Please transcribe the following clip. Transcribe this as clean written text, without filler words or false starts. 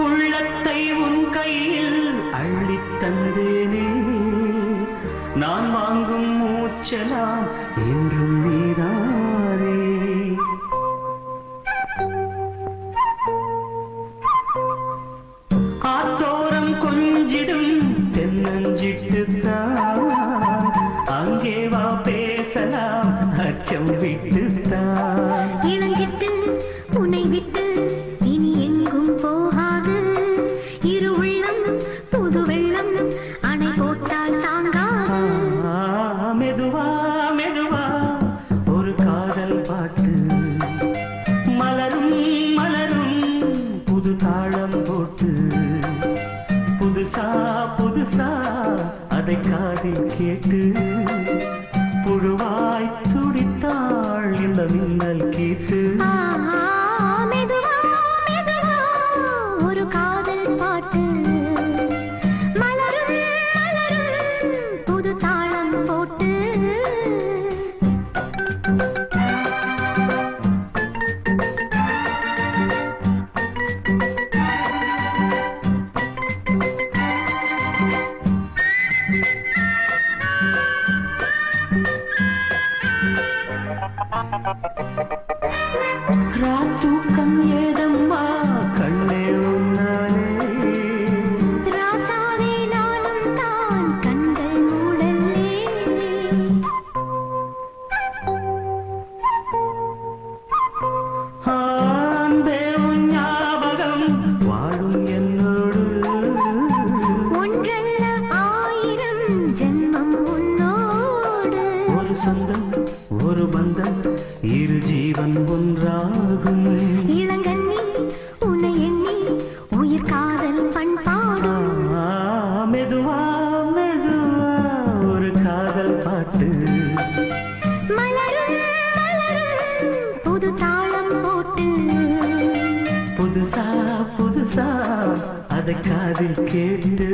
உள்ளத்தை உன் கையில் அள்ளித் தந்தேனே நான் வாங்கும் மூச்சலாம் என்றும் நீதானே ஆத்தோரம் கொஞ்சிடும் தென்னஞ்சிட்டுத்தான் அங்கே வா பேசலாம் அச்சம் விட்டுத்தான் இளஞ்சிட்டு உன்னை விட்டு இனி எங்கும் போகாது இரு உள்ளம் புது வெள்ளம் அணை போட்டால் தாங்காது மெதுவா மெதுவா ஒரு காதல் பாட்டு மலரும் மலரும் புது தாளம் போட்டு புதுசா புதுசா அதை காதில் கேட்டு புழுவாய் துடித்தாள் இந்த மின்னல் கேட்டு மெதுவா மெதுவா ஒரு காதல் பாட்டு மலரும் மலரும் புது தாளம் போட்டு ராத்தூக்கம் ஏதம்மா கண்ணே உன்னாலே ராசாவே நானும் தான் கண்கள் மூடல்லே அன்பே உன் ஞாபகம் வாழும் என்னோடு ஒன்றல்ல ஆயிரம் ஜென்மம் உன்னோடு ஒரு சொந்தம் ஒரு பந்தம் இரு ஜீவன் ஒன்றாகும் இளங்கண்ணி உன்னை எண்ணி உயிர் காதல் பண்பாடும் மெதுவா மெதுவா ஒரு காதல் பாட்டு மலரும் மலரும் புது தாளம் போட்டு புதுசா புதுசா அதை காதில் கேட்டு